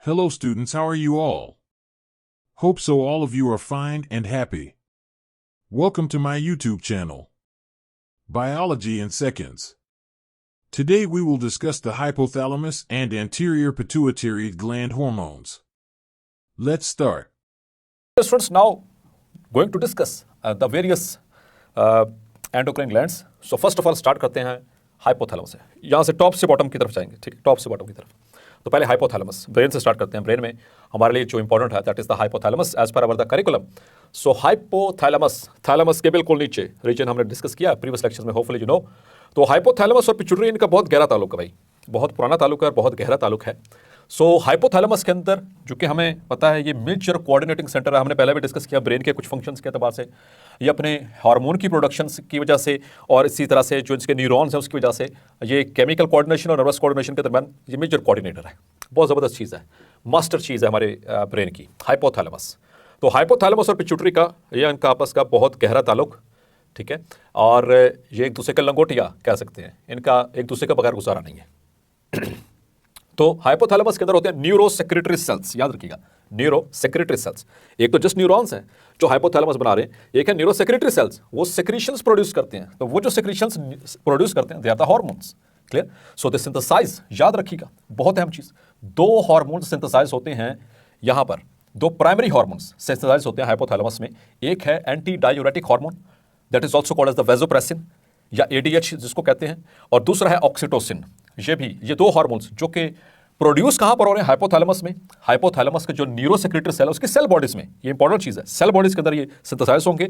Hello students, how are you all? Hope so all of you are fine and happy. Welcome to my YouTube channel, Biology in Seconds. Today we will discuss the hypothalamus and anterior pituitary gland hormones. Let's start. Students, now going to discuss the various endocrine glands. So first of all start करते हैं hypothalamus से. यहाँ से top से bottom की तरफ जाएंगे, ठीक है, टॉप से बॉटम की तरफ. तो पहले हाइपोथैलेमस, ब्रेन से स्टार्ट करते हैं. ब्रेन में हमारे लिए जो इंपॉर्टेंट है that is the hypothalamus as per our the curriculum. So hypothalamus, thalamus के बिल्कुल नीचे रीजन हमने डिस्कस किया प्रीवियस लेक्चर्स में, होपफुली यू नो. तो हाइपोथैलेमस और पिट्यूटरी इनका बहुत गहरा ताल्लुक है भाई, बहुत पुराना ताल्लुक है और बहुत गहरा ताल्लुक है. सो हाइपोथैलेमस के अंदर जो कि हमें पता है ये मेजर कोऑर्डिनेटिंग सेंटर है, हमने पहले भी डिस्कस किया ब्रेन के कुछ फंक्शंस के अतबार से. ये अपने हार्मोन की प्रोडक्शन की वजह से और इसी तरह से जो इसके न्यूरॉन्स हैं उसकी वजह से ये केमिकल कोऑर्डिनेशन और नर्वस कोऑर्डिनेशन के दरमियान ये मेजर कोऑर्डिनेटर है. बहुत ज़बरदस्त चीज़ है, मास्टर चीज़ है हमारे ब्रेन की हाइपोथैलेमस. तो हाइपोथैलेमस और पिट्यूटरी का ये इनका आपस का बहुत गहरा ताल्लुक, ठीक है, और ये एक दूसरे का लंगोटिया कह सकते हैं, इनका एक दूसरे का बगैर गुजारा नहीं है. तो हाइपोथैलेमस के अंदर होते हैं न्यूरो सेक्रेटरी सेल्स, याद रखिएगा, न्यूरो सेक्रेटरी सेल्स. एक तो जस्ट न्यूरॉन्स हैं जो हाइपोथैलेमस बना रहे हैं, एक है न्यूरो सेक्रेटरी सेल्स, वो सेक्रीशंस प्रोड्यूस करते हैं. तो वो जो सेक्रीशंस प्रोड्यूस करते हैं they are the hormones. Clear? So they synthesize, याद रखिएगा, बहुत अहम चीज, दो हार्मोन्स सिंथेसाइज होते हैं यहां पर, दो प्राइमरी हार्मोन्स सिंथेसाइज होते हैं हाइपोथैलेमस में. एक है anti diuretic hormone that is also called as the vasopressin या एडीएच जिसको कहते हैं, और दूसरा है ऑक्सीटोसिन. ये दो हार्मोन्स जो कि प्रोड्यूस कहां पर हो रहे हैं हाइपोथैलेमस में. हाइपोथैलेमस के जो न्यूरो सेक्रेटरी सेल है उसकी सेल बॉडीज में, ये इंपॉर्टेंट चीज है, सेल बॉडीज के अंदर ये सिंथेसाइज होंगे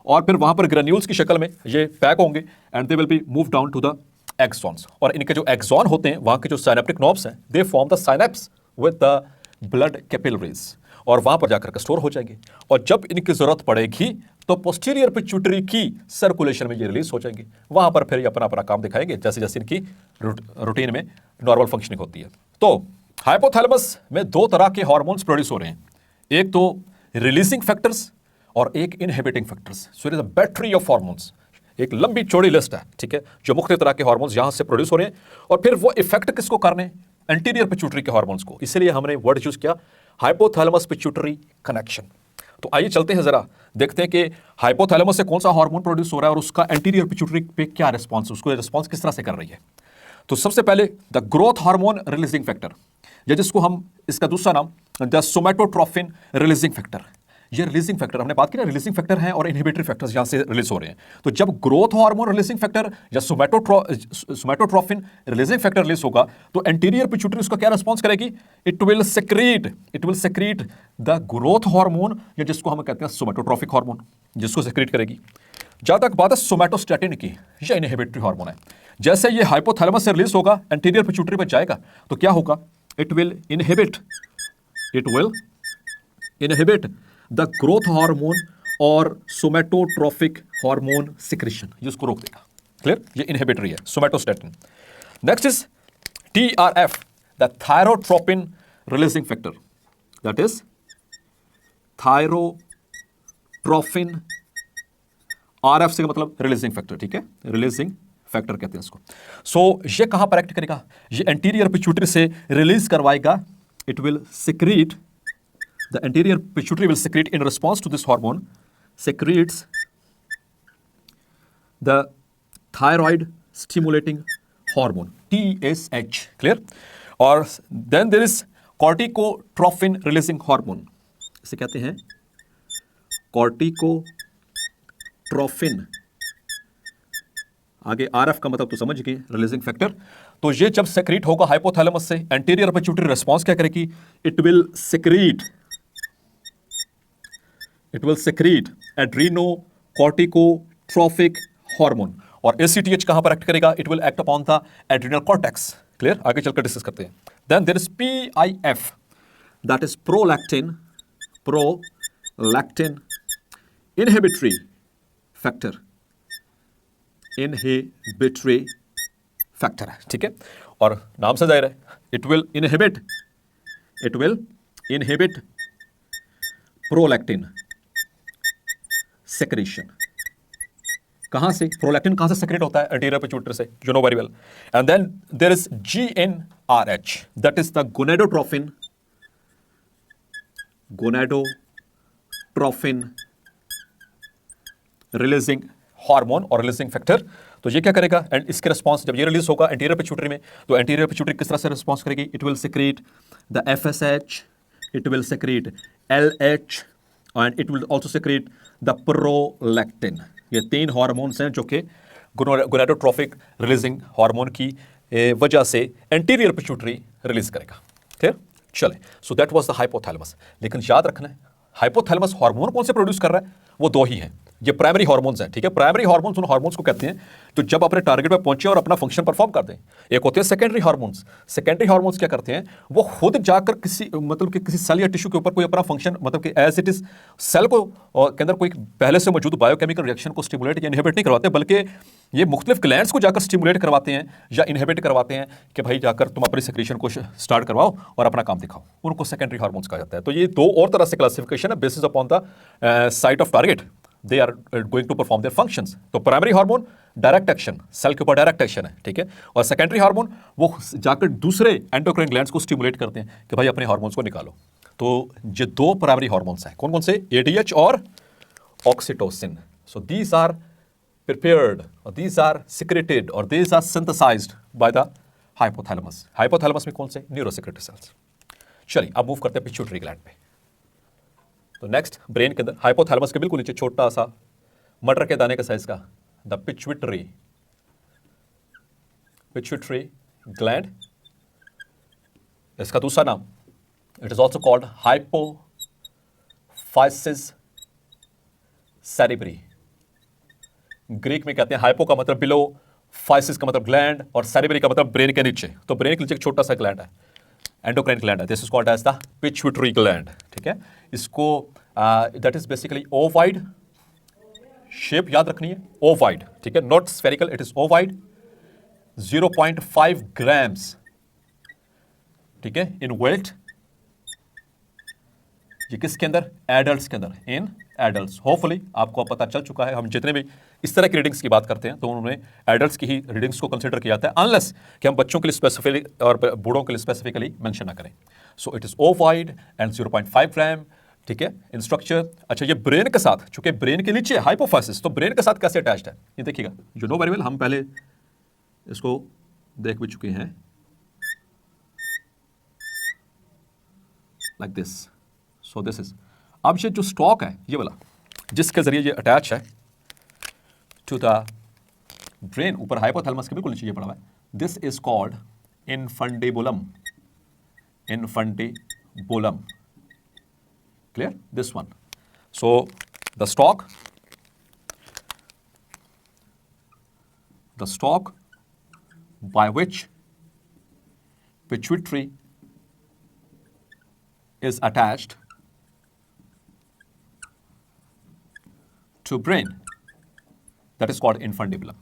और फिर वहां पर ग्रेन्यूल्स की शक्ल में ये पैक होंगे and they will be move down to the axons. और इनके जो एक्सॉन होते हैं वहां के जो साइनेप्टिक नर्व्स हैं they form the synapse with the blood capillaries और वहां पर जाकर के स्टोर हो जाएंगे. और जब इनकी जरूरत पड़ेगी तो पोस्टीरियर पिट्यूटरी की सर्कुलेशन में ये रिलीज हो जाएंगे, वहां पर फिर ये अपना अपना काम दिखाएंगे जैसे जैसे इनकी रूटीन में नॉर्मल फंक्शनिंग होती है. तो हाइपोथैलेमस में दो तरह के हार्मोन्स प्रोड्यूस हो रहे हैं, एक तो रिलीजिंग फैक्टर्स और एक inhibiting factors. So it is a battery of hormones, एक लंबी चौड़ी लिस्ट है, ठीक है, जो मुख्तलिफ तरह के हार्मोन्स यहां से प्रोड्यूस हो रहे हैं. और फिर वो इफेक्ट किसको करने, एंटीरियर पिट्यूटरी के हार्मोन्स को. इसलिए हमने वर्ड यूज किया हाइपोथैलेमस पिट्यूटरी कनेक्शन. तो आइए चलते हैं जरा देखते हैं कि हाइपोथैलेमस से कौन सा हार्मोन प्रोड्यूस हो रहा है और उसका एंटीरियर पिट्यूटरी पे क्या रिस्पॉन्स, उसको रिस्पॉन्स किस तरह से कर रही है. तो सबसे पहले the growth hormone releasing factor, या जिसको हम, इसका दूसरा नाम द सोमैटोट्रोफिन रिलीजिंग फैक्टर. ये रिलीजिंग फैक्टर हमने बात की ना, रिलीजिंग फैक्टर हैं और इनहिबिटरी फैक्टर्स यहां से रिलीज हो रहे हैं. तो जब ग्रोथ हार्मोन रिलीजिंग फैक्टर या सोमैटोट्रोफिन रिलीजिंग फैक्टर रिलीज होगा तो एंटीरियर पिट्यूटरी उसका क्या रिस्पॉन्स करेगी, it will secrete the growth hormone, या जिसको हम कहते हैं सोमैटोट्रोफिक हार्मोन, जिसको सेक्रीट करेगी. जहां तक बात है सोमैटोस्टैटिन की, यह इनहिबिटरी हार्मोन है. जैसे ये हाइपोथैलेमस से रिलीज होगा एंटीरियर पिट्यूटरी पर जाएगा तो क्या होगा, it will inhibit the growth hormone और सोमैटोट्रोफिक हार्मोन सिक्रीशन, जिसको रोक देगा. क्लियर? ये इनहिबिटरी है somatostatin. Next is TRF, the thyrotropin releasing factor, that is thyrotropin. RF से मतलब रिलीजिंग फैक्टर, ठीक है, रिलीजिंग फैक्टर कहते हैं इसको. सो ये कहां पर एक्ट करेगा, ये एंटीरियर पिट्यूटरी से रिलीज करवाएगा. It will secrete, the anterior pituitary will secrete in response to this hormone, secretes the thyroid stimulating hormone TSH. Clear? और then there is corticotrophin releasing hormone, इसे कहते हैं corticotrophin. आगे RF का मतलब तो समझ गए, रिलीजिंग फैक्टर. तो ये जब सेक्रीट होगा हाइपोथैलेमस से, एंटीरियर पिट्यूटरी रिस्पॉन्स क्या करेगी, it will secrete adrenocorticotrophic hormone. और ACTH कहां पर एक्ट करेगा, it will act upon the adrenal cortex. Clear? आगे चलकर डिस्कस करते हैं. Then there is PIF, that is prolactin inhibitory factor है, ठीक है, और नाम से जाहिर है it will inhibit prolactin secretion. कहां से, प्रोलैक्टिन कहां से सेक्रेट होता है, एंटीरियर पिट्यूटरी से, you know very well. And then there is GnRH, that is the gonadotrophin gonadotrophin releasing hormone और रिलीजिंग फैक्टर। तो ये क्या करेगा, एंड इसके रिस्पॉन्स जब ये रिलीज होगा एंटीरियर पिट्यूटरी में, तो एंटीरियर पिट्यूटरी किस तरह से रिस्पॉन्स करेगी, it will secrete the FSH, it will secrete LH and it will also secrete the prolactin. ये 3 हार्मोन्स हैं जो कि गोनाडोट्रोफिक रिलीजिंग हार्मोन की वजह से एंटीरियर पिट्यूटरी रिलीज करेगा। क्लियर, चले, so that was the hypothalamus. लेकिन याद रखना है हाइपोथैलेमस हार्मोन कौन से प्रोड्यूस कर रहा है, वो 2 ही हैं, ये प्राइमरी हार्मोन्स हैं। ठीक है, प्राइमरी हार्मोन्स उन हार्मोन्स को कहते हैं तो जब अपने टारगेट पे पहुंचे और अपना फंक्शन परफॉर्म कर दें। एक होते हैं सेकेंडरी हार्मोन्स। सेकेंडरी हार्मोन्स क्या करते हैं, वो खुद जाकर किसी मतलब कि किसी सेल या टिश्यू के ऊपर कोई अपना फंक्शन मतलब कि एज इट इज सेल को के अंदर कोई पहले से मौजूद बायोकेमिकल रिएक्शन को स्टिमुलेट या इनहिबिट नहीं करवाते, बल्कि ये मुख्तलिफ ग्लैंड्स को जाकर स्टिमुलेट करवाते हैं या इनहिबिट करवाते हैं कि भाई जाकर तुम अपनी सेक्रेशन को स्टार्ट करवाओ और अपना काम दिखाओ। उनको सेकेंडरी हार्मोन्स कहा जाता है। तो ये 2 और तरह से क्लासिफिकेशन है basis upon the site of target they are going to perform their functions। तो primary hormone direct action, cell के ऊपर डायरेक्ट एक्शन है, ठीक है, और सेकेंडरी हार्मोन वो जाकर दूसरे एंडोक्राइन ग्लैंड्स को स्टिमुलेट करते हैं कि भाई अपने हार्मोन्स को निकालो। तो ये 2 प्राइमरी हार्मोन्स हैं, कौन कौन से, ADH और oxytocin. So these are prepared और दीज आर सिक्रेटेड और these are synthesized by the hypothalamus. Hypothalamus में कौन से, न्यूरोसेक्रेटरी सेल्स। चलिए अब मूव करते हैं पिट्यूटरी ग्लैंड पे। तो नेक्स्ट ब्रेन के अंदर हाइपोथैलेमस के बिल्कुल नीचे छोटा सा मटर के दाने के साइज का द पिट्यूटरी ग्लैंड, इसका दूसरा नाम it is also called hypophysis cerebri. Greek में कहते हैं हाइपो का मतलब बिलो, फाइसिस का मतलब ग्लैंड और सेरेब्री का मतलब ब्रेन के नीचे। तो ब्रेन के नीचे एक छोटा सा ग्लैंड है, एंडोक्राइन ग्लैंड है, this is called as the pituitary gland. ठीक है, इसको that is basically ovoid shape याद रखनी है, ओवाइड, ठीक है, not spherical, it is ovoid, 0.5 grams, ठीक है, इन वेट। ये किसके अंदर, एडल्ट्स के अंदर, इन एडल्ट्स। होपफुली आपको पता चल चुका है, हम जितने भी इस तरह की रीडिंग्स की बात करते हैं तो उन्होंने एडल्ट्स की ही रीडिंग्स को कंसीडर किया जाता है, अनलेस कि हम बच्चों के लिए स्पेसिफिकली और बूढ़ों के लिए स्पेसिफिकली मेंशन ना करें। सो इट इज ओवाइड एंड 0.5 ग्राम, ठीक है, इन स्ट्रक्चर। अच्छा, ये ब्रेन के साथ, चूंकि ब्रेन के नीचे हाइपोफाइसिस, तो ब्रेन के साथ कैसे अटैच्ड है ये देखिएगा, यू नो वेरी वेल, हम पहले इसको देख भी चुके हैं, like this. So this is, अब ये जो स्टॉक है ये वाला जिसके जरिए ये अटैच है टू द ब्रेन, ऊपर हाइपोथैलेमस के बिल्कुल नीचे ये पड़ा हुआ है, this is called infundibulum. Infundibulum, clear, this one. So the stock by which pituitary is attached to brain, that is called infundibulum।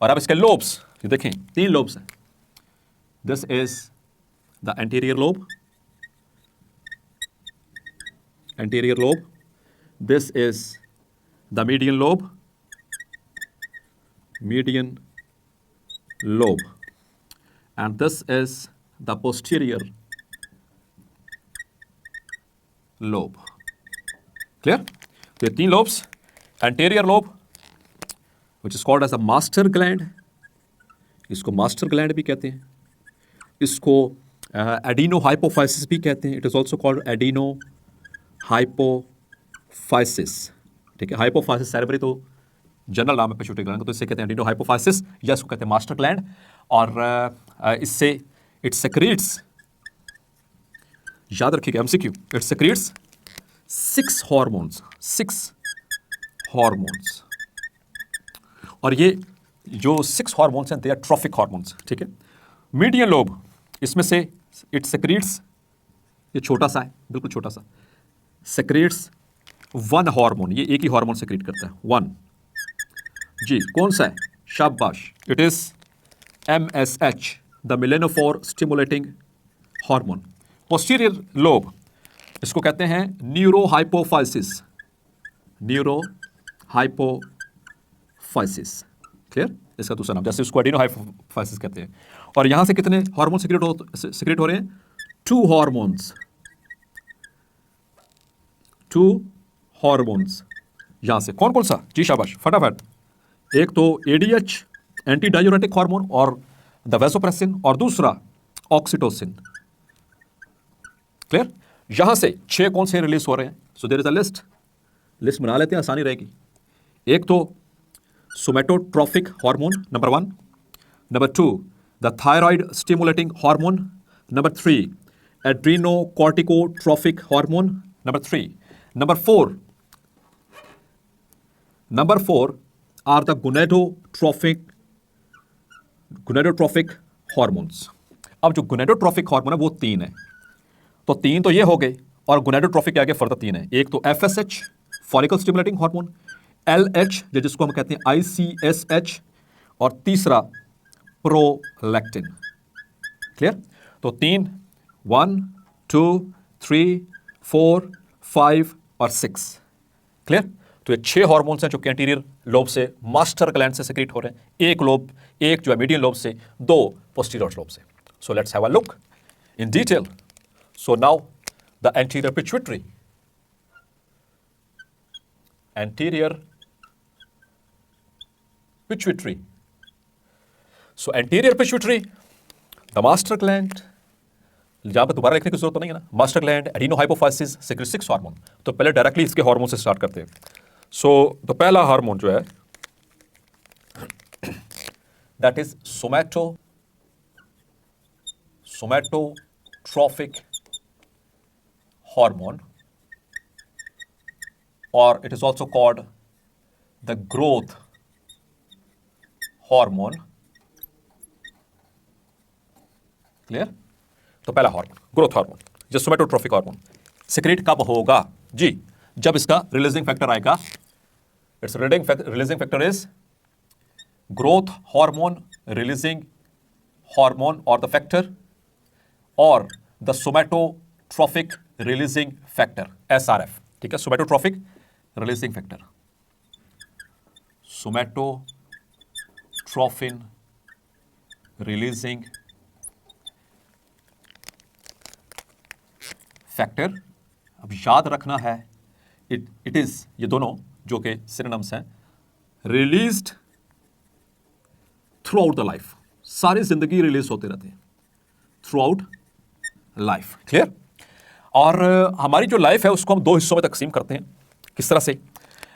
और अब इसके lobes ये देखें, 3 lobes हैं, this is the anterior lobe, this is the median lobe, and this is the posterior lobe, clear। तो ये 3 lobes, anterior lobe which is called as a master gland, इसको master gland भी कहते हैं, इसको adenohypophysis भी कहते हैं, it is also called adenohypophysis, ठीक है। hypophysis cerebri तो जनरल नाम है पिट्यूटरी ग्लैंड, तो इसे कहते हैं एडिनोहाइपोफाइसिस या इसको कहते हैं मास्टर ग्लैंड। और इससे इट सेक्रेट्स, याद रखिएगा एमसीक्यू, इट सेक्रेट्स 6 हार्मोन्स, और ये जो 6 हार्मोन्स हैं दे आर ट्रॉफिक हार्मोन्स, ठीक है। मीडियन लोब, इसमें से इट सेक्रेट्स, ये छोटा सा है, बिल्कुल छोटा सा, सेक्रेट्स 1 हार्मोन, ये एक ही हार्मोन सेक्रेट करता है, 1 जी, कौन सा है, शाबाश, it is MSH, the melanophore stimulating hormone. Posterior lobe, इसको कहते हैं न्यूरोहाइपोफाइसिस, क्लियर, इसका दूसरा नाम, जैसे उसको एडिनोहाइपोफाइसिस कहते हैं। और यहां से कितने हार्मोन सीक्रेट हो रहे हैं, 2 हार्मोन्स, 2 हॉर्मोन्स। यहां से कौन कौन सा? जी शाबाश, फटाफट। एक तो एडीएच एंटी डायूरेटिक हार्मोन और द वैसोप्रेसिन, और दूसरा ऑक्सीटोसिन। क्लियर? यहां से 6 कौन से रिलीज हो रहे हैं? So there is a list बना लेते हैं, आसानी रहेगी। एक तो somatotrophic hormone number 1, number 2 the thyroid stimulating hormone, number 3 adrenocorticotrophic hormone, number 3, number 4 are the gonadotrophic hormones. अब जो गुनेडोट्रॉफिक हार्मोन है वो 3 है, तो 3 तो ये हो गए, और गुनेडोट्रॉफिक के आगे फर्दर 3 है। एक तो FSH follicle stimulating hormone, LH जिसको हम कहते हैं आईसीएसएच, और तीसरा प्रोलैक्टिन। क्लियर? तो 3, 1, 2, 3, 4, 5 और 6। क्लियर? तो ये 6 हॉर्मोन्स हैं जो कि एंटीरियर लोब से, मास्टर ग्लैंड से सेक्रेट हो रहे हैं। एक जो है मीडियन लोब से, 2 पोस्टीरियर लोब से। So let's have a look in detail. So now the anterior pituitary, so anterior pituitary, the master gland, जहां पर दोबारा लिखने की जरूरत तो नहीं है ना, मास्टर ग्लैंड, एडिनोहाइपोफाइसिस सेक्रेट्स 6 हार्मोन। तो पहले डायरेक्टली इसके हार्मोन से स्टार्ट करते हैं। सो तो पहला हार्मोन जो है दैट इज सोमैटोट्रॉफिक हार्मोन, और it is also called the growth hormone. Clear? तो पहला हार्मोन ग्रोथ हार्मोन, जो सोमैटोट्रॉफिक हार्मोन, सिक्रेट कब होगा? जी, जब इसका रिलीजिंग फैक्टर आएगा। It's releasing factor is growth hormone releasing hormone और द फैक्टर, और द सोमैटोट्रॉफिक रिलीजिंग फैक्टर, एसआरएफ। ठीक है, सोमैटोट्रॉफिक रिलीजिंग फैक्टर, सोमैटोट्रॉफिन रिलीजिंग फैक्टर। अब याद रखना है, इट इज, ये दोनों जो कि सिनोनिम्स हैं, released through out the life, सारी जिंदगी रिलीज होते रहते हैं थ्रू आउट लाइफ। क्लियर? और हमारी जो लाइफ है उसको हम 2 हिस्सों में तकसीम करते हैं। किस तरह से?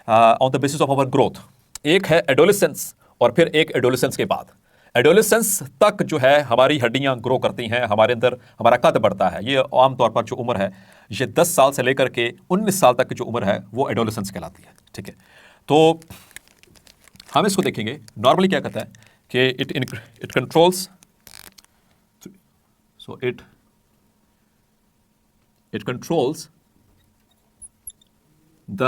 On the basis of our growth. एक है एडोलेसेंस, और फिर एक एडोलेसेंस के बाद। एडोलेसेंस तक जो है हमारी हड्डियां ग्रो करती हैं, हमारे अंदर हमारा कद बढ़ता है। ये आमतौर पर जो उम्र है, ये 10 साल से लेकर के 19 साल तक की जो उम्र है वो एडोलेसेंस कहलाती है। ठीक है, तो हम इसको देखेंगे। नॉर्मली क्या कहता है कि it controls, so it controls the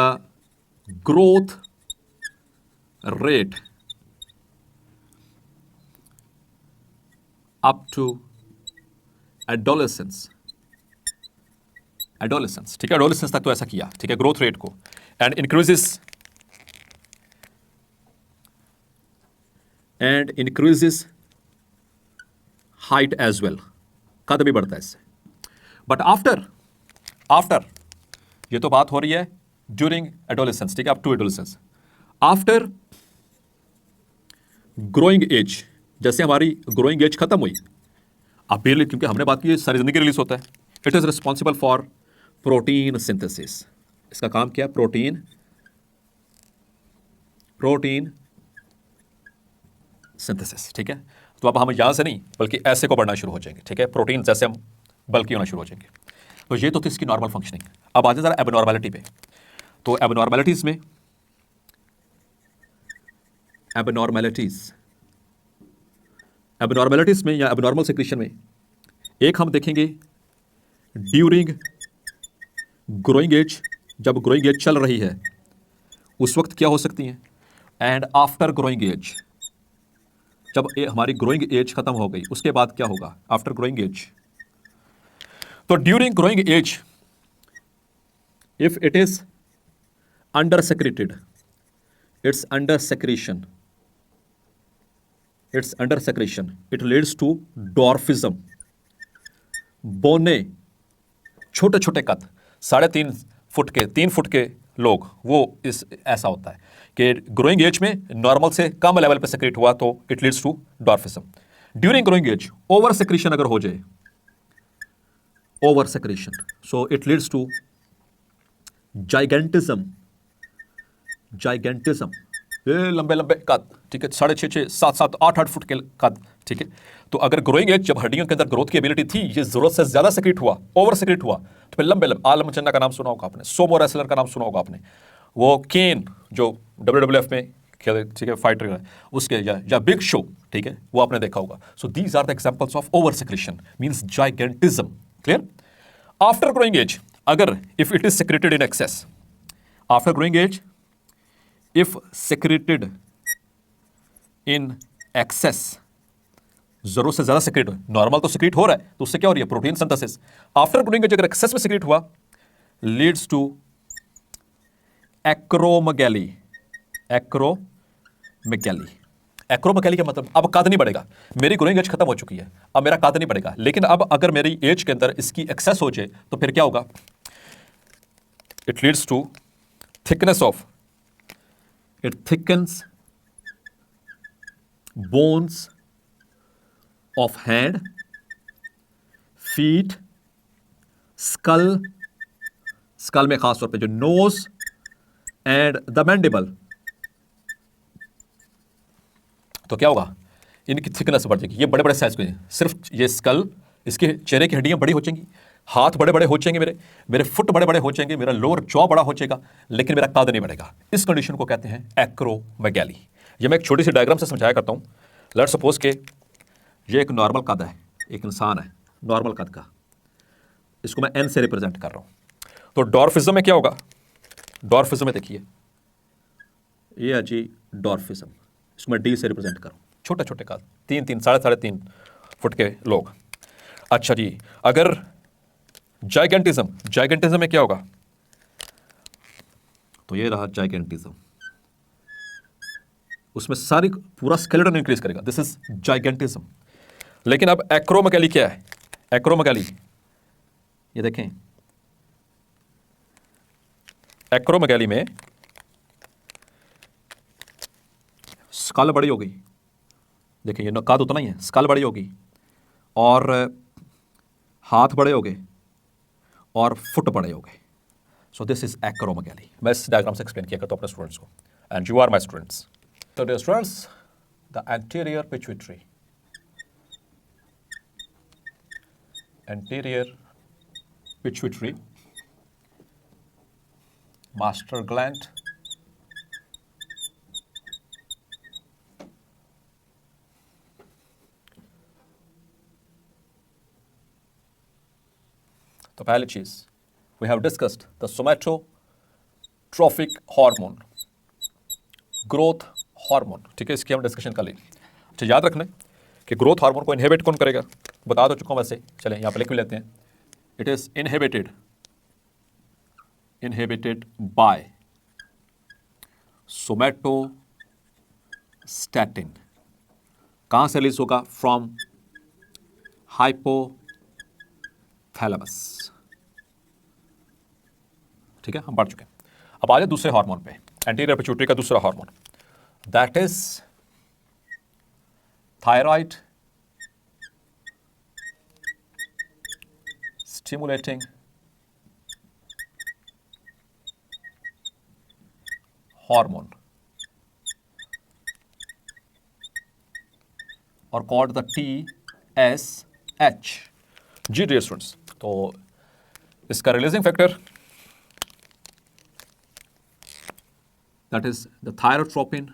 growth rate up to adolescence। ठीक है, एडोलेसेंस तक तो ऐसा किया, ठीक है, ग्रोथ रेट को, and increases height as well, कद भी बढ़ता है इससे। बट आफ्टर ये तो बात हो रही है ड्यूरिंग एडोलेसेंस, ठीक है, up to adolescence. After growing age, जैसे हमारी ग्रोइंग एज खत्म हुई, अब बेरली, क्योंकि हमने बात की सारी जिंदगी रिलीज होता है, it is responsible for protein synthesis. इसका काम क्या? Protein synthesis. ठीक है, तो अब हम यहां से नहीं बल्कि ऐसे को बढ़ना शुरू हो जाएंगे। ठीक है, प्रोटीन जैसे हम बल्कि होना शुरू हो जाएंगे। तो ये तो थी इसकी नॉर्मल फंक्शनिंग। अब आ जाए जरा एबनॉर्मैलिटी पे। तो एबनॉर्मैलिटीज में, एबनॉर्मैलिटीज में या एबनॉर्मल सिक्रीशन में, एक हम देखेंगे ड्यूरिंग ग्रोइंग एज, जब ग्रोइंग एज चल रही है उस वक्त क्या हो सकती हैं, एंड आफ्टर ग्रोइंग एज, जब हमारी ग्रोइंग एज खत्म हो गई उसके बाद क्या होगा आफ्टर ग्रोइंग एज। तो during growing age, if it is under secreted, it's under secretion, it leads to dwarfism. बोने, छोटे छोटे कद, 3.5 फुट के 3 फुट के लोग, वो इस ऐसा होता है कि ग्रोइंग एज में नॉर्मल से कम लेवल पे सेक्रेट हुआ तो it leads to dwarfism. During growing age over secretion अगर हो जाए, over secretion, so it leads to gigantism. Gigantism, ये लंबे लंबे कद, ठीक है, 6.5 7 8 फुट के कद, ठीक है। तो अगर ग्रोइंग एज जब हड्डियों के अंदर ग्रोथ की एबिलिटी थी, ये जरूरत से ज्यादा सेक्रेट हुआ, ओवर सेक्रेट हुआ, तो फिर लंबे लंबे, आलम चन्ना का नाम सुना होगा आपने, सोमो रेसलर का नाम सुना होगा आपने, वो केन जो WWF में खेले, ठीक है, फाइटर है उसके, या बिग शो, ठीक है, वो आपने देखा होगा। So these are the examples of over secretion means gigantism. Clear? After growing age, अगर if it is secreted in excess, after growing age if secreted in excess, जरूरत से ज्यादा सेक्रेट हो, नॉर्मल तो सेक्रेट हो रहा है तो उससे क्या हो रही है, protein synthesis. After growing age अगर एक्सेस में सेक्रेट हुआ, leads to acromegaly. Acromegaly, acromegaly का मतलब अब कद नहीं बढ़ेगा, मेरी ग्रोइंग एज खत्म हो चुकी है, अब मेरा कद नहीं बढ़ेगा, लेकिन अब अगर मेरी एज के अंदर इसकी एक्सेस हो जाए तो फिर क्या होगा, it leads to thickness of, it thickens bones of hand, feet, skull, skull में खास तौर पे जो nose and the mandible, तो क्या होगा, इनकी थिकनेस बढ़ जाएगी, ये बड़े बड़े साइज के, सिर्फ ये स्कल, इसके चेहरे की हड्डियां बड़ी हो जाएंगी, हाथ बड़े बड़े हो जाएंगे, मेरे फुट बड़े बड़े हो जाएंगे, मेरा लोअर जॉ बड़ा हो जाएगा, लेकिन मेरा कद नहीं बढ़ेगा। इस कंडीशन को कहते हैं एक्रोमेगैली। ये मैं एक छोटी सी डायग्राम से समझाया करता हूं। लेट्स सपोज के ये एक नॉर्मल कद है, एक इंसान है नॉर्मल कद का, इसको मैं एन से रिप्रेजेंट कर रहा हूं। तो डॉर्फिज्म में क्या होगा, डॉर्फिज्म में देखिए ये है जी डॉर्फिज्म, इसको मैं डी से रिप्रेजेंट करूं, छोटे छोटे कद, 3 साढ़े 3 फुट के लोग। अच्छा जी, अगर जाइगेंटिज्म, जाइगेंटिज्म में क्या होगा, तो ये रहा जाइगेंटिज्म, उसमें सारी पूरा स्केलेटन इंक्रीज करेगा, दिस इज जाइगेंटिज्म। लेकिन अब एक्रोमेगैली क्या है, एक्रोमेगैली ये देखें, एक्रोमेगैली में स्कल बड़ी होगी, देखिए ये कद उतना ही है, स्कल बड़ी होगी और हाथ बड़े हो गए और फुट बड़े हो गए। So this is acromegaly. मैं इस डायग्राम से एक्सप्लेन किया करता हूं अपने स्टूडेंट्स को, and you are my students. तो dear students, the anterior pituitary, anterior pituitary, master gland, तो पहली चीज we have discussed the somatotrophic hormone, growth hormone, ठीक है, इसकी हम डिस्कशन कर ली। अच्छा, याद रखना कि ग्रोथ हार्मोन को इनहिबिट कौन करेगा, बता तो चुका हूं वैसे, चलें यहाँ पे लिख भी लेते हैं। It is inhibited by somatostatin. कहां से रिलीज होगा, फ्रॉम हाइपोथैलेमस, ठीक है, हम पढ़ चुके हैं। अब आ जाए दूसरे हार्मोन पे, एंटीरियर पिट्यूटरी का दूसरा hormone, that is thyroid stimulating hormone, और कॉल्ड द TSH। जी डियर स्टूडेंट्स, तो इसका releasing factor that is the thyrotropin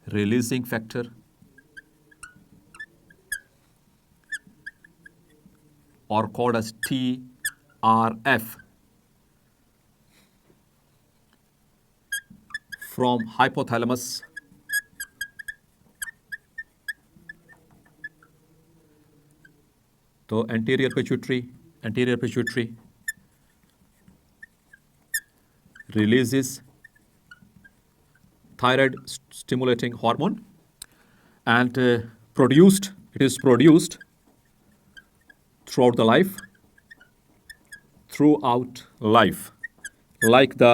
releasing factor, or called as TRF, from hypothalamus तो anterior pituitary releases thyroid stimulating hormone, and it is produced throughout the life, throughout life, like the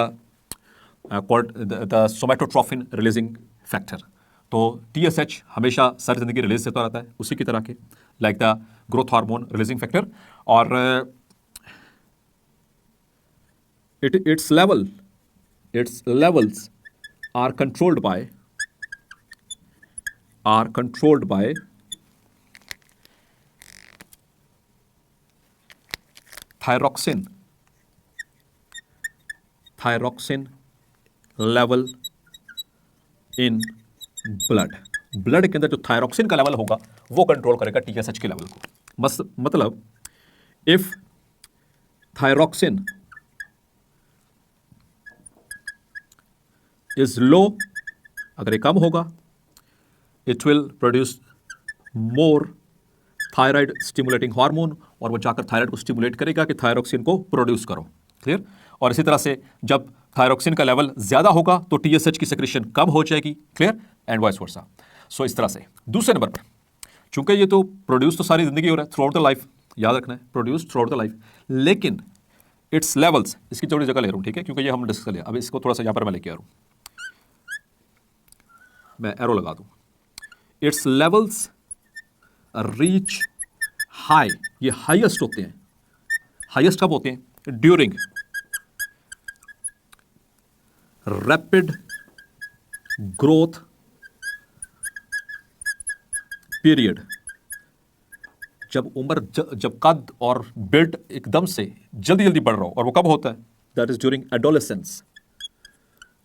somatotrophin releasing factor. तो TSH हमेशा सारी जिंदगी release होता रहता है उसी की तरह के, like the growth hormone releasing factor. और its levels are controlled by thyroxine level in blood के अंदर जो थायरॉक्सिन का लेवल होगा वो कंट्रोल करेगा TSH के लेवल को. मतलब इफ थायरॉक्सिन इज लो, अगर ये कम होगा, it will produce more thyroid stimulating hormone, और वो जाकर थायराइड को स्टिमुलेट करेगा कि थायरॉक्सिन को प्रोड्यूस करो. क्लियर. और इसी तरह से जब थायरॉक्सिन का लेवल ज्यादा होगा तो TSH की सेक्रेशन कम हो जाएगी. Clear. And vice versa. So इस तरह से दूसरे नंबर पर, चूंकि ये तो प्रोड्यूस तो सारी जिंदगी हो रहा है, थ्रू आउट द लाइफ, याद रखना है, produce through out the life, लेकिन इट्स लेवल्स, इसकी थोड़ी जगह ले रहा हूं, ठीक है, क्योंकि ये हम डिस्कस कर लिया. अब इसको थोड़ा सा यहां पर मैं लेके आ रहा हूं, मैं एरो लगा दूं. इट्स लेवल्स रीच हाई, ये हाईएस्ट होते हैं. हाईएस्ट कब होते हैं? ड्यूरिंग रैपिड ग्रोथ पीरियड, जब कद और बिल्ड एकदम से जल्दी जल्दी बढ़ रहा हो. और वो कब होता है? That is during adolescence.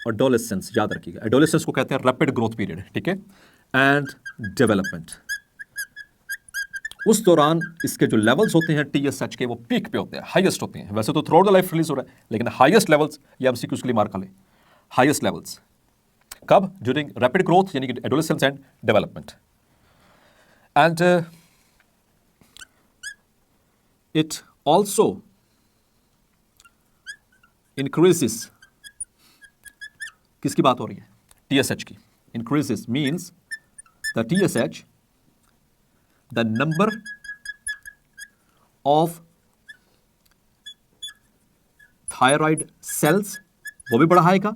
Adolescence याद रखिएगा, एडोलेसेंस को कहते हैं रैपिड ग्रोथ पीरियड, ठीक है. एंड डेवलपमेंट, उस दौरान इसके जो लेवल्स होते हैं TSH के, वो पीक पे होते हैं, हाईएस्ट होते हैं. वैसे तो through out the life release हो रहा है, लेकिन हाईएस्ट लेवल्स, ये MCQs के लिए मार्क कर लें, हाईएस्ट लेवल्स कब? ड्यूरिंग रैपिड ग्रोथ, यानी कि adolescence and development. And it also increases, किसकी बात हो रही है? TSH की. Increases means the TSH, the number of thyroid cells वो भी बढ़ाएगा,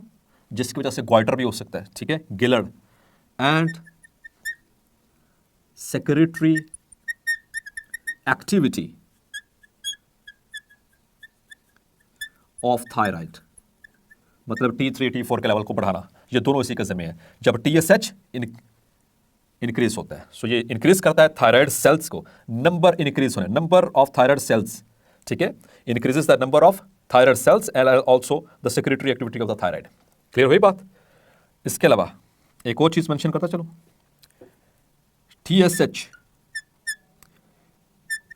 जिसकी वजह से ग्वाइटर भी हो सकता है, ठीक है, गिलर्ड. And secretory activity of thyroid, मतलब T3 T4 के लेवल को बढ़ाना, ये दोनों इसी के ज़िम्मे है. जब TSH इंक्रीज होता है, सो ये इंक्रीज करता है थायराइड सेल्स को, नंबर इंक्रीज होने, नंबर ऑफ थायराइड सेल्स, ठीक है, increases the number of thyroid cells and also the secretory activity of the thyroid. Clear हुई बात? इसके अलावा एक और चीज मेंशन करता चलो, TSH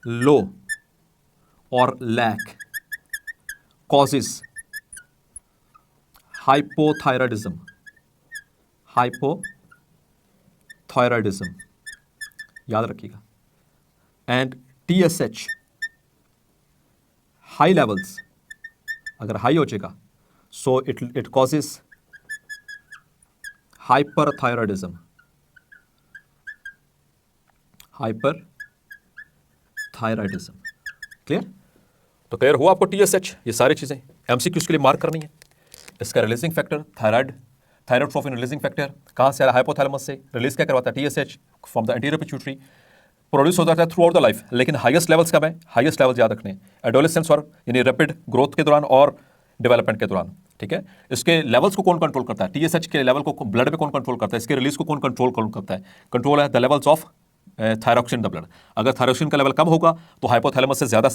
लो और लैक कॉजेस हाइपोथायराइडिज्म, याद रखिएगा. एंड TSH हाई लेवल्स अगर हाई हो जाएगा, so it causes hyperthyroidism. Clear? तो क्लियर हुआ आपको TSH? ये सारी चीजें MCQs के लिए मार्क करनी है. इसका रिलीजिंग फैक्टर थायराइडोट्रोफिन रिलीजिंग फैक्टर कहाँ से आ रहा है? हाइपोथैलेमस से. रिलीज क्या करवाता है? TSH from the anterior pituitary. Produce होता है थ्रू आउट द लाइफ, लेकिन हाईएस्ट लेवल्स कब है? हाईएस्ट लेवल्स याद रखने हैं एडोलेसेंस और यानी रैपिड ग्रोथ के दौरान और डेवलपमेंट के दौरान, ठीक है. इसके लेवल्स को कौन कंट्रोल करता है? TSH के लेवल को ब्लड में कौन कंट्रोल करता है? इसके रिलीज को कौन कंट्रोल करता है? कंट्रोल है the levels of thyroxine the blood. अगर थायरॉक्सिन का लेवल कम होगा तो हाइपोथैलेमस से ज्यादा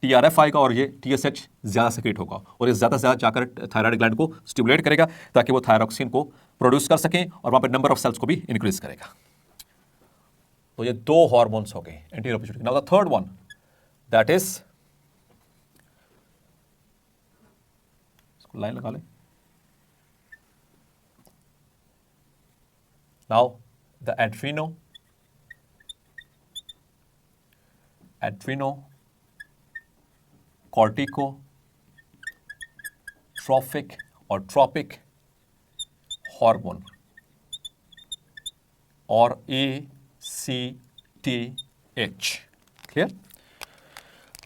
TRF आएगा और ये TSH ज्यादा सेक्रेट होगा, और ये ज्यादा से ज्यादा जाकर थायराइड ग्लैंड को स्टिमुलेट करेगा ताकि वो थायरॉक्सिन को प्रोड्यूस कर सकें, और वहां पर नंबर ऑफ सेल्स को भी इंक्रीज करेगा. तो ये दो हार्मोन्स हो गए anterior pituitary. Now the third one, that is, line लगा ले. नाउ द adrenocorticotropic और ट्रॉपिक हार्मोन, और ACTH. क्लियर?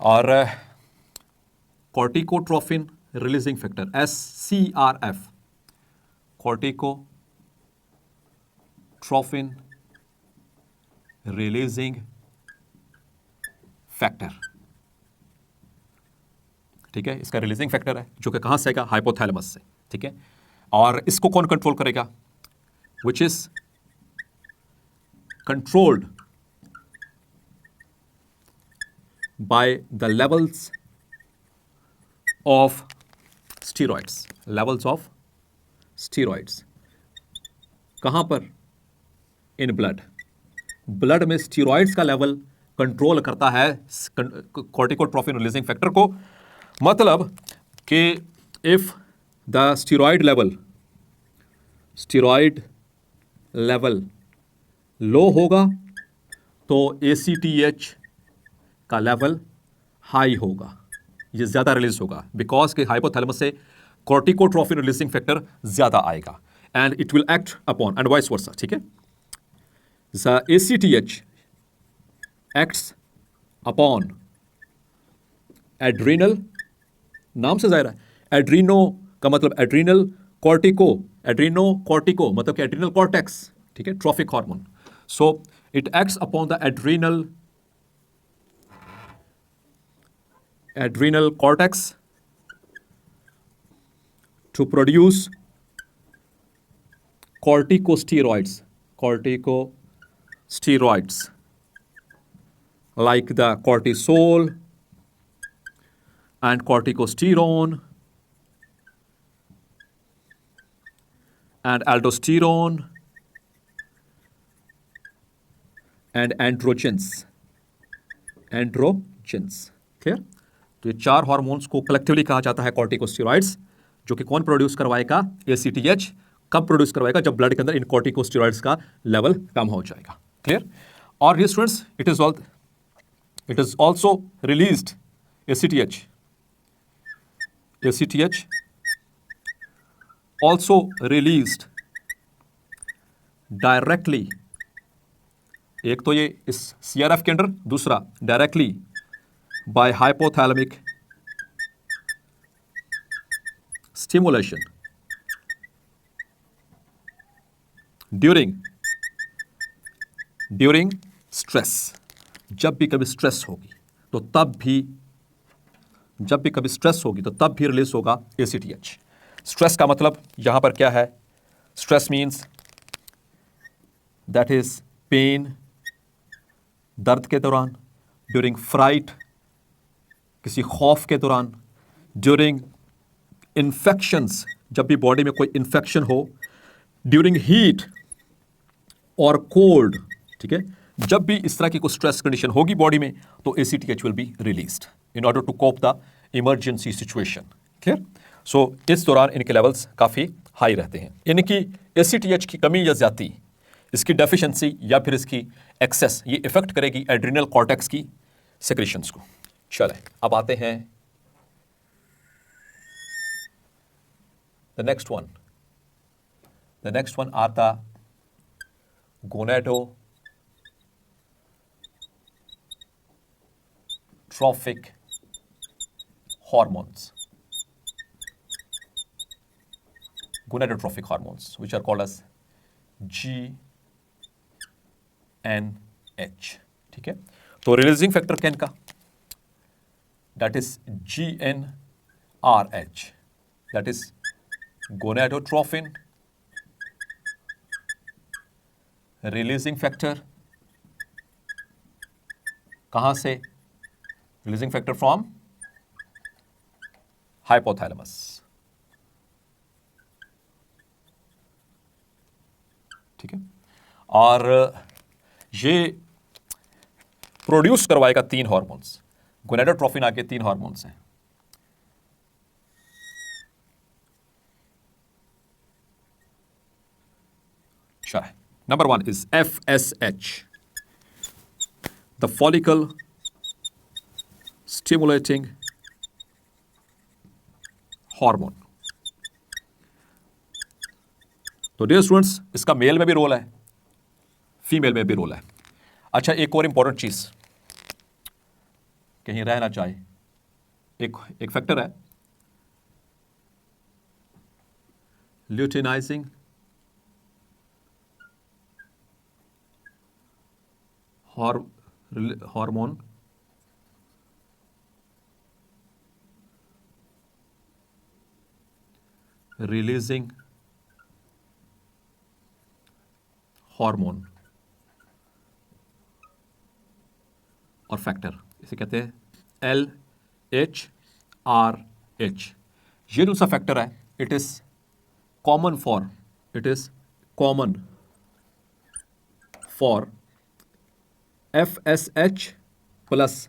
और corticotrophin releasing factor, SCRF, corticotrophin releasing factor, ठीक है, इसका रिलीजिंग फैक्टर है जो कि कहां से आएगा, हाइपोथैलेमस से, ठीक है। और इसको कौन कंट्रोल करेगा, which is controlled by the levels of steroids, levels of steroids कहां पर, इन ब्लड, ब्लड में स्टीरॉइड्स का लेवल कंट्रोल करता है कॉर्टिकोट्रोफिन रिलीजिंग फैक्टर को। मतलब कि if the steroid level low होगा तो ACTH का लेवल हाई होगा, ये ज्यादा रिलीज होगा, बिकॉज के हाइपोथैलेमस से कॉर्टिकोट्रोफिन रिलीजिंग फैक्टर ज्यादा आएगा and it will act upon and vice वर्सा, ठीक है। The ACTH acts upon adrenal, नाम से जाहिर है, एड्रीनो का मतलब एड्रीनल, कॉर्टिको मतलब कि एड्रीनल कॉर्टेक्स, ठीक है, trophic hormone. So it acts upon the adrenal cortex to produce corticosteroids like the cortisol and corticosterone and aldosterone and androgens, clear. तो ये चार हार्मोन्स को कलेक्टिवली कहा जाता है कॉर्टिकोस्टेरॉइड्स, जो कि कौन प्रोड्यूस करवाएगा, ACTH। कब प्रोड्यूस करवाएगा, जब ब्लड के अंदर इन कॉर्टिकोस्टेरॉइड्स का लेवल कम हो जाएगा, क्लियर। और ये students it is also released, ACTH also released directly, एक तो ये इस CRF के अंदर, दूसरा directly by hypothalamic stimulation during stress. जब भी कभी स्ट्रेस होगी तो तब भी रिलीज होगा ACTH। स्ट्रेस का मतलब यहां पर क्या है, stress means that is pain, दर्द के दौरान, ड्यूरिंग फ्राइट, किसी खौफ के दौरान, ड्यूरिंग इन्फेक्शंस, जब भी बॉडी में कोई इन्फेक्शन हो, ड्यूरिंग हीट और कोल्ड, ठीक है। जब भी इस तरह की कोई स्ट्रेस कंडीशन होगी बॉडी में तो ACTH will be released in order to cope the emergency situation, clear. So इस दौरान इनके लेवल्स काफ़ी हाई रहते हैं। इनकी ACTH की कमी या ज्यादती, इसकी डेफिशिएंसी या फिर इसकी एक्सेस, ये इफेक्ट करेगी एड्रिनल कॉर्टेक्स की सेक्रेशंस को। चलें अब आते हैं the next one are the gonadotrophic hormones, which are called as GnH, ठीक है। तो रिलीजिंग फैक्टर क्या इनका, that is GnRH, that is gonadotrophin releasing factor. कहां से, रिलीजिंग फैक्टर फ्रॉम हाइपोथैलेमस, ठीक है। और ये प्रोड्यूस करवाएगा 3 हार्मोन्स, गोनाडोट्रोफिन आके 3 हार्मोन्स हैं। अच्छा, number 1 is FSH, the follicle stimulating hormone. तो डियर स्टूडेंट्स, इसका मेल में भी रोल है, फीमेल में भी रोल है। अच्छा, एक और इंपॉर्टेंट चीज कहीं रह ना जाए, एक फैक्टर है ल्यूटिनाइजिंग हार्मोन रिलीजिंग हार्मोन और फैक्टर, इसे कहते हैं LHRH। ये जो सा फैक्टर है it is common for FSH plus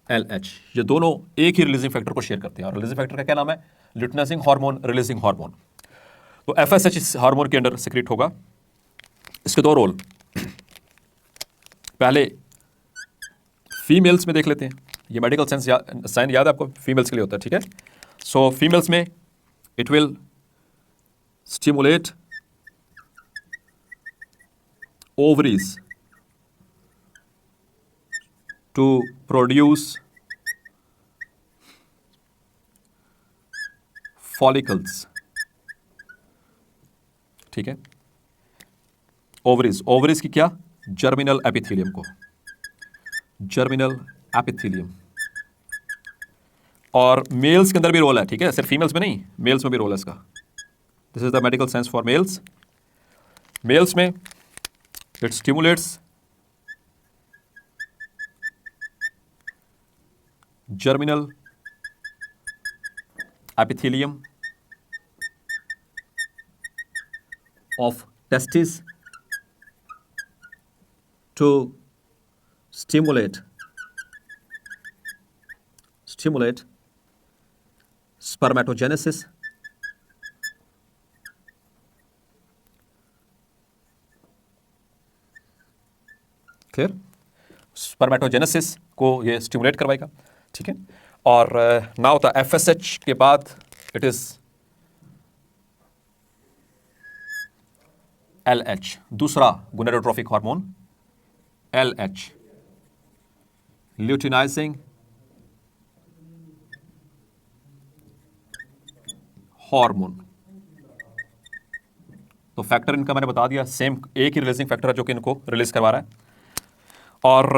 LH। ये दोनों एक ही रिलीजिंग फैक्टर को शेयर करते हैं, और रिलीजिंग फैक्टर का क्या नाम है? Luteinizing hormone, releasing hormone. तो FSH इस हार्मोन के अंडर सिक्रीट होगा। इसके दो रोल, पहले फीमेल्स में देख लेते हैं। ये मेडिकल साइन याद है आपको, फीमेल्स के लिए होता है, ठीक है। सो फीमेल्स में it will stimulate ovaries to produce follicles, ठीक है। ओवरीज की क्या? जर्मिनल एपिथेलियम को, जर्मिनल एपिथेलियम। और मेल्स के अंदर भी रोल है, ठीक है, सिर्फ फीमेल्स में नहीं, मेल्स में भी रोल है इसका। This is the medical science for males. Males में it stimulates germinal epithelium of testes to stimulate spermatogenesis, clear? Spermatogenesis को ये स्टिमुलेट करवाएगा, ठीक है। और नाउ द FSH के बाद इट इज LH, दूसरा गोनेडोट्रोफिक हार्मोन LH, ल्यूटिनाइजिंग हार्मोन। तो फैक्टर इनका मैंने बता दिया, सेम एक ही रिलीजिंग फैक्टर है जो कि इनको रिलीज करवा रहा है। और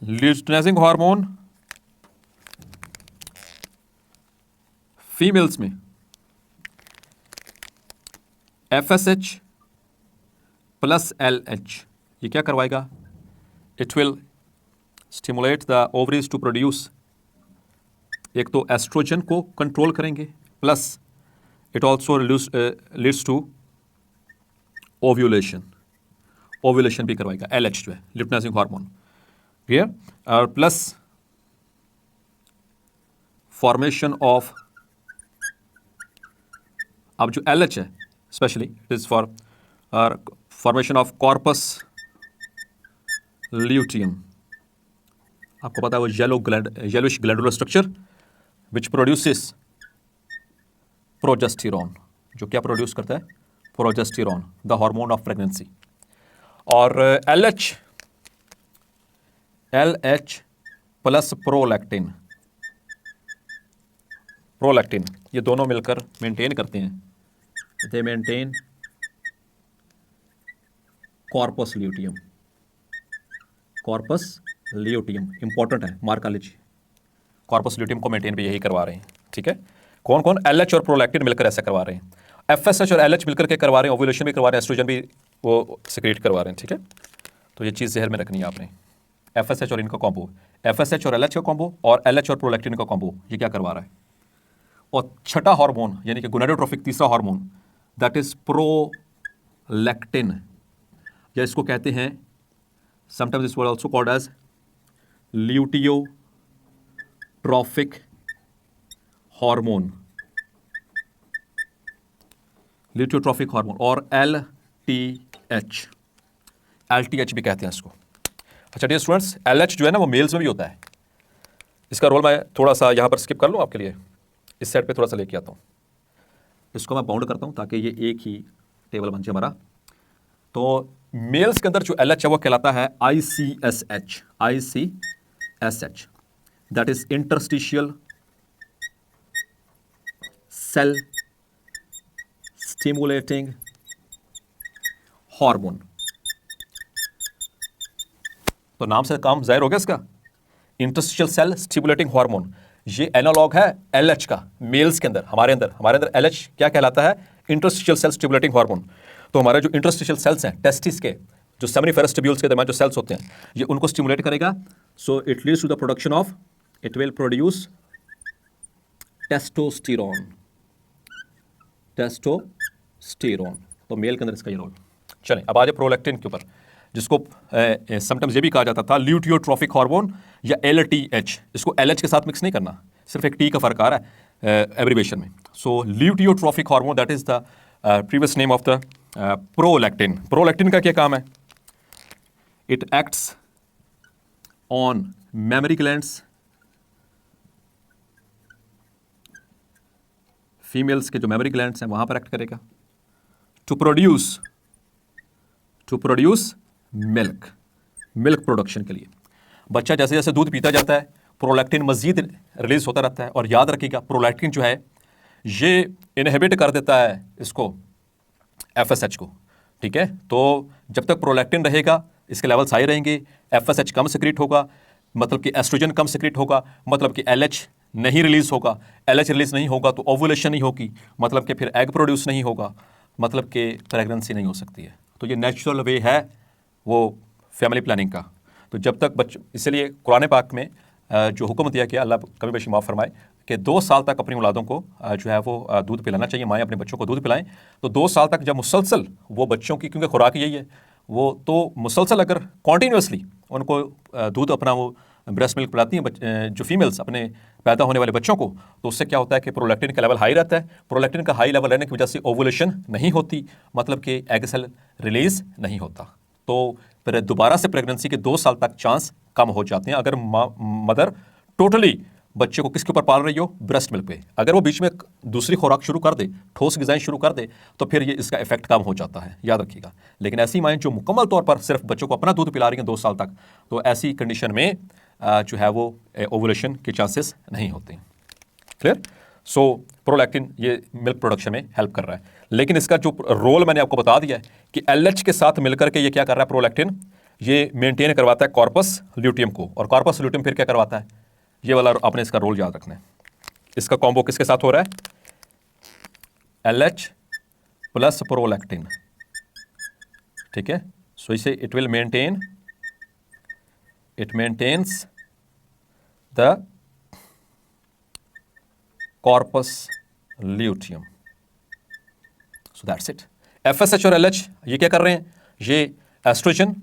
ल्यूटिनाइजिंग हार्मोन फीमेल्स में FSH प्लस LH, ये क्या करवाएगा? It will stimulate the ovaries to produce, एक तो एस्ट्रोजन को कंट्रोल करेंगे, plus it also leads to ovulation, ovulation भी करवाएगा LH जो है ल्यूटिनाइजिंग हार्मोन, क्लियर। और प्लस फॉर्मेशन ऑफ, अब जो LH है specially it is for formation of corpus luteum. आपको पता है वो yellowish glandular structure which produces progesterone, जो क्या प्रोड्यूस करता है? Progesterone, the hormone of pregnancy. और LH प्लस प्रोलैक्टिन, ये दोनों मिलकर मेंटेन करते हैं, दे मेंटेन कॉर्पस ल्यूटियम। इंपॉर्टेंट है, मार्क कर लीजिए। कॉर्पस ल्यूटियम को मेंटेन भी यही करवा रहे हैं, ठीक है। कौन कौन? LH और प्रोलैक्टिन मिलकर ऐसा करवा रहे हैं। FSH और LH मिलकर के करवा रहे हैं, ओव्यूलेशन भी करवा रहे हैं, एस्ट्रोजन भी वो सिक्रेट करवा रहे हैं, ठीक है। तो ये चीज़ जहर में रखनी है आपने। FSH और इनका कॉम्बो, FSH और LH का कॉम्बो, और LH और प्रोलैक्टिन का कॉम्बो, ये क्या करवा रहा है? और छठा हार्मोन यानी कि गोनेडोट्रोफिक तीसरा हार्मोन, दैट इज प्रोलैक्टिन, या इसको कहते हैं sometimes this word also called as luteotrophic hormone, और LTH भी कहते हैं इसको। अच्छा डियर स्टूडेंट्स, LH जो है ना वो मेल्स में भी होता है। इसका रोल मैं थोड़ा सा यहाँ पर स्किप कर लूँ आपके लिए, इस साइड पे थोड़ा सा लेके आता हूँ। इसको मैं बाउंड करता हूँ ताकि ये एक ही टेबल बन जाए हमारा। तो मेल्स के अंदर जो LH है वो कहलाता है ICSH, that is interstitial cell stimulating hormone. तो नाम से काम जाहिर हो गया इसका, इंटरस्टिशियल सेल स्टिमुलेटिंग हार्मोन। ये एनालॉग है एलएच का मेल्स के अंदर। हमारे अंदर एलएच क्या कहलाता है? Interstitial cell stimulating hormone. तो हमारे जो इंटरस्टिशियल सेल्स हैं टेस्टिस के, जो सेमिनिफेरस ट्यूब्यूल्स के दरमियान जो सेल्स होते हैं, ये उनको स्टिमुलेट करेगा। So it leads to the production of, it will produce testosterone. तो मेल के अंदर इसका ये रोल। चलें अब आ जाए प्रोलैक्टिन के ऊपर, जिसको समटाइम्स ये भी कहा जाता था ल्यूटियोट्रोफिक हार्मोन या एलटीएच। इसको एलएच के साथ मिक्स नहीं करना, सिर्फ एक टी का फर्क आ रहा है एब्रिवेशन में। So luteotrophic hormone, that is the previous name of the prolactin. Prolactin का क्या काम है? It acts on memory glands, females के जो मेमोरी ग्लैंड्स हैं वहां पर एक्ट करेगा, टू प्रोड्यूस मिल्क प्रोडक्शन के लिए। बच्चा जैसे जैसे दूध पीता जाता है प्रोलैक्टिन मजीद रिलीज होता रहता है। और याद रखिएगा प्रोलैक्टिन जो है ये इनहिबिट कर देता है इसको एफएसएच को, ठीक है। तो जब तक प्रोलैक्टिन रहेगा इसके लेवल्स हाई रहेंगे, एफएसएच कम सिक्रीट होगा, मतलब कि एस्ट्रोजन कम सिक्रीट होगा, मतलब कि एलएच नहीं रिलीज होगा। एलएच रिलीज नहीं होगा तो ओवुलेशन नहीं होगी, मतलब कि फिर एग प्रोड्यूस नहीं होगा, मतलब कि प्रेगनेंसी नहीं हो सकती है। तो ये नेचुरल वे है वो फैमिली प्लानिंग का। तो जब तक बच्चे, इसलिए कुरान पाक में जो हुक्म दिया गया, अल्लाह कभी बेशी माफ़ फरमाए, कि 2 साल तक अपनी औलादों को जो है वो दूध पिलाना चाहिए, माएँ अपने बच्चों को दूध पिलाएं। तो 2 साल तक जब मुसलसल वो बच्चों की, क्योंकि खुराक यही है वो, तो मुसलसल अगर कॉन्टीन्यूसली उनको दूध अपना वो ब्रेस्ट मिल्क पिलाती हैं जो फीमेल्स अपने पैदा होने वाले बच्चों को, तो उससे क्या होता है कि प्रोलैक्टिन का लेवल हाई रहता है। प्रोलैक्टिन का हाई लेवल रहने की वजह से ओवुलेशन नहीं होती, मतलब कि एग सेल रिलीज नहीं होता। तो फिर दोबारा से प्रेगनेंसी के 2 साल तक चांस कम हो जाते हैं अगर मदर टोटली बच्चे को किसके ऊपर पाल रही हो? ब्रेस्ट मिल्क पे। अगर वो बीच में दूसरी खुराक शुरू कर दे, ठोस ग़िज़ाएं शुरू कर दे, तो फिर ये इसका इफेक्ट कम हो जाता है, याद रखिएगा। लेकिन ऐसी माएँ जो मुकम्मल तौर पर सिर्फ बच्चों को अपना दूध पिला रही हैं 2 साल तक, तो ऐसी कंडीशन में जो है वो ओवुलेशन के चांसेस नहीं होते। क्लियर? सो प्रोलैक्टिन ये मिल्क प्रोडक्शन में हेल्प कर रहा है। लेकिन इसका जो रोल मैंने आपको बता दिया है कि एलएच के साथ मिलकर के ये क्या कर रहा है? प्रोलैक्टिन ये मेंटेन करवाता है कॉर्पस ल्यूटियम को, और कॉर्पस ल्यूटियम फिर क्या करवाता है? ये वाला आपने इसका रोल याद रखना है। इसका कॉम्बो किसके साथ हो रहा है? एलएच प्लस प्रोलैक्टिन, ठीक है। सो इसे it maintains the corpus luteum. So that's it. FSH और एलएच ये क्या कर रहे हैं? ये एस्ट्रोजन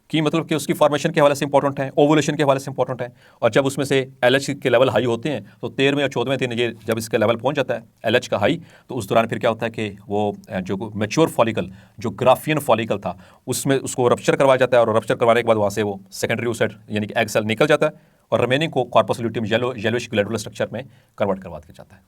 की, मतलब कि उसकी फॉर्मेशन के हवाले से इंपॉर्टेंट है, ओवुलेशन के हवाले से इंपॉर्टेंट है। और जब उसमें से एलएच के लेवल हाई होते हैं तो 13वें या 14वें दिन ये जब इसके लेवल पहुंच जाता है एलएच का हाई, तो उस दौरान फिर क्या होता है कि वो जो मैच्योर फॉलिकल, जो ग्राफियन फॉलिकल था, उसमें उसको रप्चर करवाया जाता है, और रप्चर करवाने के बाद वहाँ से वो सेकेंडरी ओसाइट यानी कि एग सेल निकल जाता है, और रिमेनिंग को corpus luteum yellowish glandular structure में कन्वर्ट करवा दिया जाता है।